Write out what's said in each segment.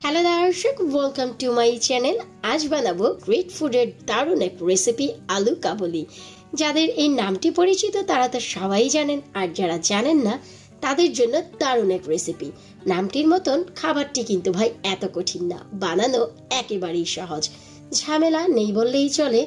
Hello দর্শক, welcome to my channel. আজ বানাবো গ্রেট ফুডের দারুণ এক রেসিপি আলু কাবলি। যাদের এই নামটি পরিচিত তারা তো সবাই জানেন, আর যারা জানেন না তাদের জন্য দারুণ এক রেসিপি। নামটির মতন খাবারটি কিন্তু ভাই এত কঠিন না, বানানো একেবারেই সহজ, ঝামেলা নেই বললেই চলে।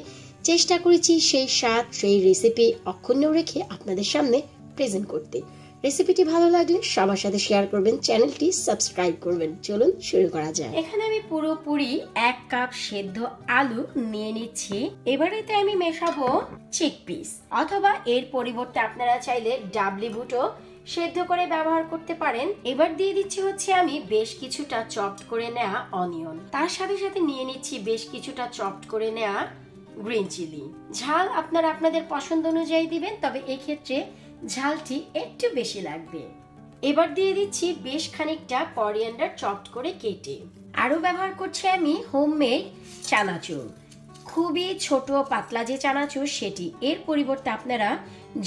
চেষ্টা করেছি সেই স্বাদ সেই রেসিপি অক্ষুণ্ণ রেখে আপনাদের সামনে প্রেজেন্ট করতে। রেসিপিটি ভালো লাগলে সবার সাথে শেয়ার করবেন, চ্যানেলটি সাবস্ক্রাইব করবেন। চলুন শুরু করা যায়। এখানে আমি পুরোপুরি 1 কাপ সেদ্ধ আলু নিয়ে নিচ্ছি। এবারেতে আমি মেশাবো চিকপিস, অথবা এর পরিবর্তে আপনারা চাইলে ডাবলি বুটও সেদ্ধ করে ব্যবহার করতে পারেন। এবার দিয়ে দিচ্ছি হচ্ছে আমি বেশ কিছুটা চপড করে নেওয়া অনিয়ন, তার সাথে সাথে নিয়ে নিচ্ছি বেশ কিছুটা চপড করে নেওয়া গ্রিন চিলি। ঝাল আপনারা আপনাদের পছন্দ অনুযায়ী দিবেন, তবে এই ক্ষেত্রে ঝালটি একটু বেশি লাগবে। এবার দিয়ে দিচ্ছি বেশ খানিকটা করিয়ান্ডার চপড করে কেটে। আরো ব্যবহার করছি আমি হোমমেড চানাচুর, খুবই ছোট পাতলা যে চানাচুর সেটি। এর পরিবর্তে আপনারা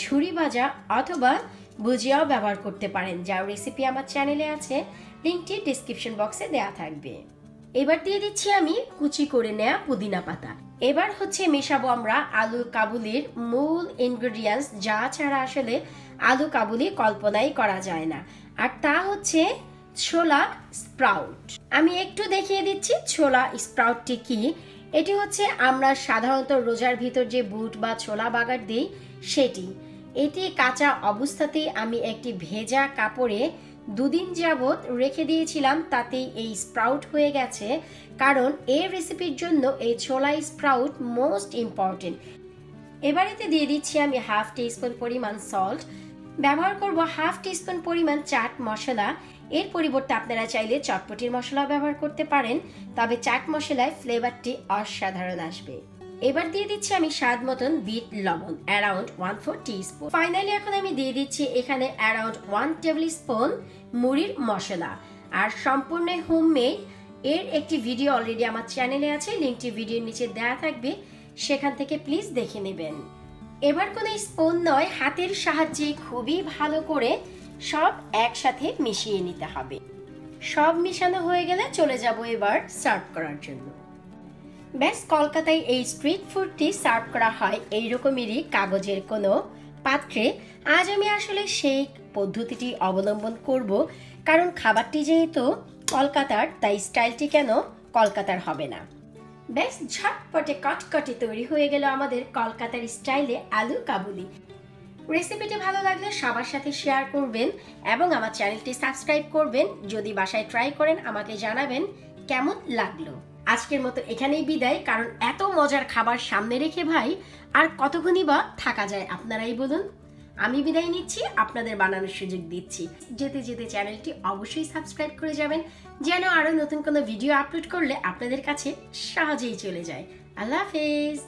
ঝুরি ভাজা অথবা ভুজিয়াও ব্যবহার করতে পারেন, যার রেসিপি আমার চ্যানেলে আছে, লিংকটি ডেসক্রিপশন বক্সে দেওয়া থাকবে। এবার দিয়ে দিচ্ছি আমি কুচি করে নেওয়া পুদিনা পাতা। এবার হচ্ছে মেশাবো আমরা আলু কাবুলির মূল ইনগ্রেডিয়েন্টস, যা ছাড়া আসলে আলু কাবুলি কল্পনাই করা যায় না, আর তা হচ্ছে ছোলা স্প্রাউট। আমি একটু দেখিয়ে দিচ্ছি ছোলা স্প্রাউটটি কি। এটি হচ্ছে আমরা সাধারণত রোজার ভিতর যে বুট বা ছোলা বাগার দিই সেটি। এটি কাঁচা অবস্থাতেই আমি একটি ভেজা কাপড়ে 2 দিন যাবত রেখে দিয়েছিলাম, তাতেই এই স্প্রাউট হয়ে গেছে। কারণ এই রেসিপির জন্য এই ছোলা স্প্রাউট মোস্ট ইম্পর্টেন্ট। এবারেতে দিয়ে দিচ্ছি আমি 1/2 টিস্পুন পরিমাণ সল্ট, ব্যবহার করব 1/2 টিস্পুন পরিমাণ চাট মশলা। এর পরিবর্তে আপনারা চাইলে চটপটির মশলা ব্যবহার করতে পারেন, তবে চাট মশলায় ফ্লেভারটি অসাধারণ আসবে। এবার দিয়ে দিচ্ছি আমি স্বাদ মতন বিট লবণ, অ্যারাউন্ড 1/4 টিস্পুন। ফাইনালি এখন আমি দিয়ে দিচ্ছি এখানে অ্যারাউন্ড 1 টেবিল স্পুন মুড়ির মশলা। আর সম্পূর্ণ হোমমেড এর একটি ভিডিও অলরেডি আমার চ্যানেলে আছে, লিংকটি ভিডিওর নিচে দেওয়া থাকবে, সেখান থেকে প্লিজ দেখে নেবেন। এবার কোনো স্পুন নয়, হাতের সাহায্যে খুবই ভালো করে সব একসাথে মিশিয়ে নিতে হবে। সব মিশানো হয়ে গেলে চলে যাব এবার সার্ভ করার জন্য। ব্যাস, কলকাতায় এই স্ট্রিট ফুডটি সার্ভ করা হয় এইরকমেরই কাগজের কোনো পাত্রে। আজ আমি আসলে সেই পদ্ধতিটি অবলম্বন করব, কারণ খাবারটি যেহেতু কলকাতার, তাই স্টাইলটি কেন কলকাতার হবে না। ব্যাস, ঝটপটে কটকটে তৈরি হয়ে গেল আমাদের কলকাতার স্টাইলে আলু কাবুলি। রেসিপিটি ভালো লাগলে সবার সাথে শেয়ার করবেন এবং আমার চ্যানেলটি সাবস্ক্রাইব করবেন। যদি বাসায় ট্রাই করেন আমাকে জানাবেন কেমন লাগলো। আজকের মতো এখানেই বিদায়, কারণ এত মজার খাবার সামনে রেখে ভাই আর কতক্ষণই বা থাকা যায় আপনারাই বলুন। আমি বিদায় নিচ্ছি, আপনাদের বানানোর সুযোগ দিচ্ছি। যেতে যেতে চ্যানেলটি অবশ্যই সাবস্ক্রাইব করে যাবেন, যেন আরো নতুন কোনো ভিডিও আপলোড করলে আপনাদের কাছে সহজেই চলে যায়। আল্লাহ হাফেজ।